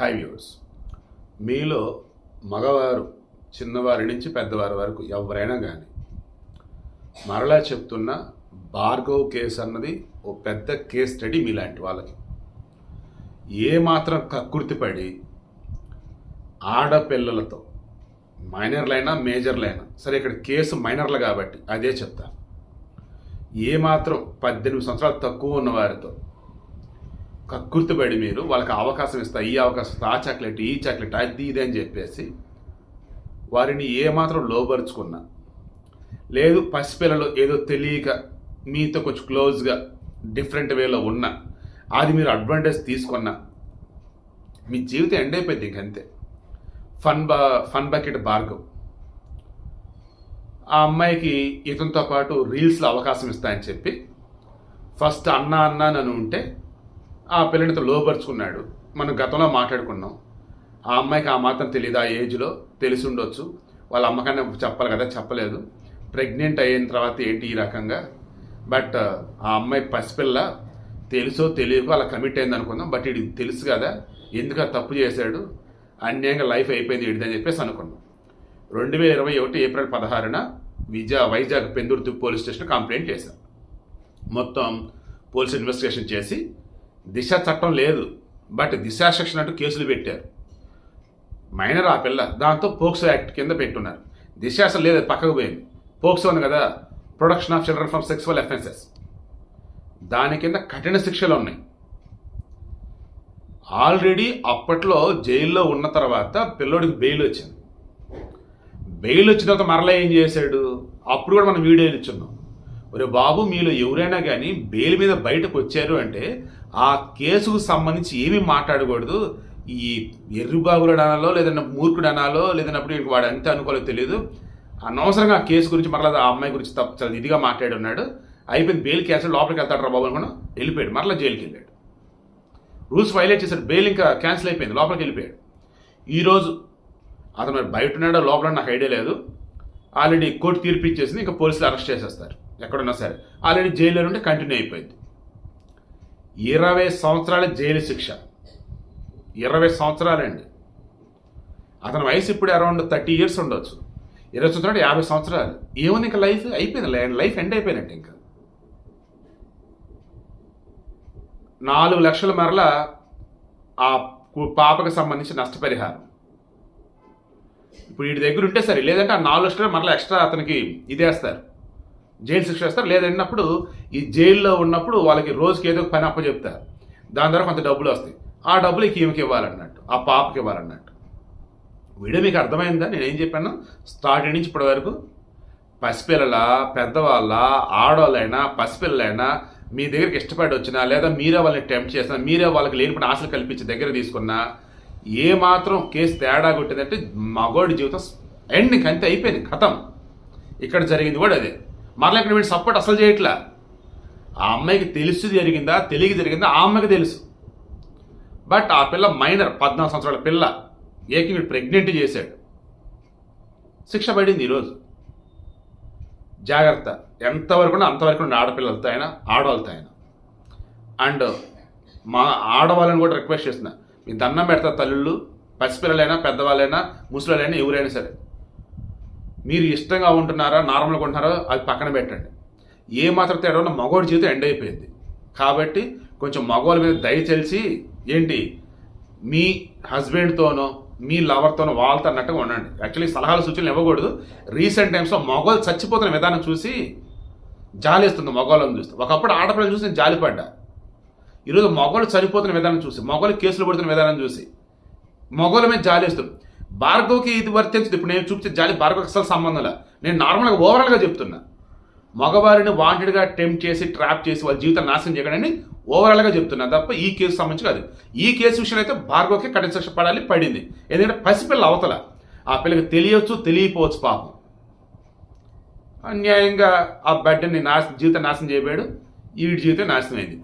High viewers, మీలో మగవారు చిన్నవారి నుంచి పెద్దవారి వరకు ఎవరైనా కానీ మరలా చెప్తున్న భార్గవ్ కేసు అన్నది ఓ పెద్ద కేస్ స్టడీ. మీలాంటి వాళ్ళకి ఏమాత్రం కక్కుర్తిపడి ఆడపిల్లలతో మైనర్లైనా మేజర్లైనా సరే, ఇక్కడ కేసు మైనర్లు కాబట్టి అదే చెప్తా. ఏమాత్రం 18 సంవత్సరాలు తక్కువ ఉన్న వారితో కక్కుర్తిపడి మీరు వాళ్ళకి అవకాశం ఇస్తా, ఈ అవకాశం ఇస్తా, ఆ చాక్లెట్ ఈ చాక్లెట్ అది ఇది అని చెప్పేసి వారిని ఏమాత్రం లోబరుచుకున్నా, లేదు పసిపిల్లలు ఏదో తెలియక మీతో కొంచెం క్లోజ్గా డిఫరెంట్ వేలో ఉన్నా, అది మీరు అడ్వాంటేజ్ తీసుకున్నా మీ జీవితం ఎండ్ అయిపోయింది. ఇంకంతే. ఫన్ బకెట్ భార్గవ్ ఆ అమ్మాయికి ఇతనితో పాటు రీల్స్లో అవకాశం ఇస్తాయని చెప్పి ఫస్ట్ అన్నా నన్ను ఉంటే ఆ పిల్లనితో లోపరుచుకున్నాడు. మనం గతంలో మాట్లాడుకున్నాం. ఆ అమ్మాయికి ఆ మాత్రం తెలియదు, ఆ ఏజ్లో తెలిసి ఉండొచ్చు, వాళ్ళ అమ్మకన్నా చెప్పాలి కదా, చెప్పలేదు. ప్రెగ్నెంట్ అయిన తర్వాత ఏంటి ఈ రకంగా. బట్ ఆ అమ్మాయి పసిపిల్ల, తెలుసో తెలియకో అలా కమిట్ అయింది అనుకుందాం. బట్ ఇది తెలుసు కదా, ఎందుకు తప్పు చేశాడు, అన్యాయంగా లైఫ్ అయిపోయింది ఇడిదని చెప్పేసి అనుకున్నాం. 2021 ఏప్రిల్ 16న Vizag Pendurthi police station complaint చేశారు. మొత్తం పోలీసు ఇన్వెస్టిగేషన్ చేసి దిశ చట్టం లేదు, బట్ దిశ సెక్షన్ అంటూ కేసులు పెట్టారు. మైనర్ ఆ పిల్ల, దాంతో పోక్సో యాక్ట్ కింద పెట్టున్నారు. దిశ అసలు లేదు, పక్కకు పోయింది. పోక్సో ఉంది కదా, protection of children from sexual offences, దాని కింద కఠిన శిక్షలు ఉన్నాయి. ఆల్రెడీ అప్పట్లో జైల్లో ఉన్న తర్వాత పిల్లోడికి బెయిల్ వచ్చింది. బెయిల్ వచ్చిన తర్వాత మరలా ఏం చేశాడు, అప్పుడు కూడా మనం వీడియోలు ఇచ్చున్నాం. ఒరే బాబు, మీలో ఎవరైనా కానీ బెయిల్ మీద బయటకు వచ్చారు అంటే ఆ కేసుకు సంబంధించి ఏమీ మాట్లాడకూడదు. ఈ ఎర్రిబాగులు అనాలో, లేదన్నా మూర్ఖుడు అనాలో, లేదన్నప్పుడు వాడు అంతే అనుకోలేదు తెలియదు. అనవసరంగా ఆ కేసు గురించి మరలా ఆ అమ్మాయి గురించి చాలా ఇదిగా మాట్లాడి ఉన్నాడు. అయిపోయింది, బెయిల్ క్యాన్సిల్, లోపలికి వెళ్తాడు రా బాబు అనుకున్నా, వెళ్ళిపోయాడు. మరలా జైలుకి వెళ్ళాడు. రూల్స్ వైలేట్ చేశాడు, బెయిల్ ఇంకా క్యాన్సిల్ అయిపోయింది, లోపలికి వెళ్ళిపోయాడు. ఈరోజు అతను బయట ఉన్నాడో లోపల నాకు ఐడియా లేదు. ఆల్రెడీ కోర్టు తీర్పు ఇచ్చేసింది, ఇంకా పోలీసులు అరెస్ట్ చేసేస్తారు ఎక్కడున్నా సరే. ఆల్రెడీ జైల్లో నుండి కంటిన్యూ అయిపోయింది. 20 సంవత్సరాల జైలు శిక్ష. 20 సంవత్సరాలండి. అతని వయసు ఇప్పుడు అరౌండ్ 30 years ఉండొచ్చు. 20 సంవత్సరాలు 50 సంవత్సరాలు. ఏముంది ఇంకా లైఫ్ అయిపోయింది, లైఫ్ ఎండ్ అయిపోయినట్టు. ఇంకా 4 లక్షల మరలా ఆ పాపకు సంబంధించి నష్టపరిహారం. ఇప్పుడు వీడి దగ్గర ఉంటే సరే, లేదంటే ఆ 4 లక్షలు మరలా ఎక్స్ట్రా అతనికి ఇదేస్తారు, జైలు శిక్ష వేస్తారు. లేదన్నప్పుడు ఈ జైల్లో ఉన్నప్పుడు వాళ్ళకి రోజుకి ఏదో పని అప్పచెప్తారు, దాని ద్వారా కొంత డబ్బులు వస్తాయి. ఆ డబ్బులు ఈమెకి ఇవ్వాలన్నట్టు, ఆ పాపకి ఇవ్వాలన్నట్టు. వీడియో మీకు అర్థమైందా నేనేం చెప్పాను? స్టార్టింగ్ నుంచి ఇప్పటి వరకు పసిపిల్లల, పెద్దవాళ్ళ, ఆడవాళ్ళైనా పసిపిల్లలైనా మీ దగ్గరికి ఇష్టపడి వచ్చినా, లేదా మీరే వాళ్ళని టెంప్ట్ చేసినా, మీరే వాళ్ళకి లేనిపోయిన ఆశలు కల్పించి దగ్గర తీసుకున్నా, ఏ మాత్రం కేసు తేడా కొట్టిందంటే మగోడి జీవితం ఎండింగ్, అంతే అయిపోయింది, ఖతం. ఇక్కడ జరిగింది కూడా అదే. మరలా ఇక్కడ వీడు సపోర్ట్ అసలు చేయట్లా. ఆ అమ్మాయికి తెలుసు జరిగిందా, తెలియక జరిగిందా, ఆ అమ్మాయికి తెలుసు. బట్ ఆ పిల్ల మైనర్, 14 సంవత్సరాల పిల్ల, ఏకి వీడు ప్రెగ్నెంట్ చేశాడు. శిక్ష పడింది ఈరోజు. జాగ్రత్త, ఎంతవరకు అంతవరకు ఆడపిల్లలతో అయినా, ఆడవాళ్ళతో అయినా. అండ్ మా ఆడవాళ్ళని కూడా రిక్వెస్ట్ చేస్తున్నా, మీ దండం పెడతా తల్లుళ్ళు, పసిపిల్లలైనా, పెద్దవాళ్ళైనా, ముసలిలైనా, ఎవరైనా సరే, మీరు ఇష్టంగా ఉంటున్నారా, నార్మల్గా ఉంటున్నారో అది పక్కన పెట్టండి. ఏ మాత్రం తేడా ఉన్న మగవాడి జీవితం ఎండ్ అయిపోయింది. కాబట్టి కొంచెం మగవాళ్ళ మీద దయచేసి ఏంటి, మీ హస్బెండ్తోనో మీ లవర్తోనో వాళ్ళతో అన్నట్టుగా ఉండండి. యాక్చువల్లీ సలహాలు సూచనలు ఇవ్వకూడదు. రీసెంట్ టైమ్స్లో మగవాళ్ళు చచ్చిపోతున్న విధానం చూసి జాలేస్తుంది. మగవాళ్ళని చూస్తే, ఒకప్పుడు ఆడపిల్లలు చూసి నేను జాలిపడ్డా. ఈరోజు మగవాళ్ళు చనిపోతున్న విధానం చూసి, మగవాళ్ళు కేసులు పడుతున్న విధానం చూసి మగవాళ్ళ మీద జాలేస్తుంది. భార్గవ్కి ఇది వర్తించదు. ఇప్పుడు నేను చూపించే జాలి భార్గవ్కి అసలు సంబంధంలా. నేను నార్మల్గా ఓవరాల్గా చెప్తున్నా. మగవారిని వాంటెడ్గా టెంప్ట్ చేసి, ట్రాప్ చేసి వాళ్ళ జీవితాన్ని నాశనం చేయకండి ఓవరాల్గా చెప్తున్నా తప్ప ఈ కేసు సంబంధించి కాదు. ఈ కేసు విషయంలో అయితే భార్గవ్కి కఠిన శిక్ష పడాలి, పడింది. ఎందుకంటే పసిపిల్ల అవతల, ఆ పిల్లకి తెలియచ్చు, తెలియపోవచ్చు. పాపం అన్యాయంగా ఆ బిడ్డని జీవితం నాశనం చేయబోయాడు. ఈ జీవితం నాశనం అయింది.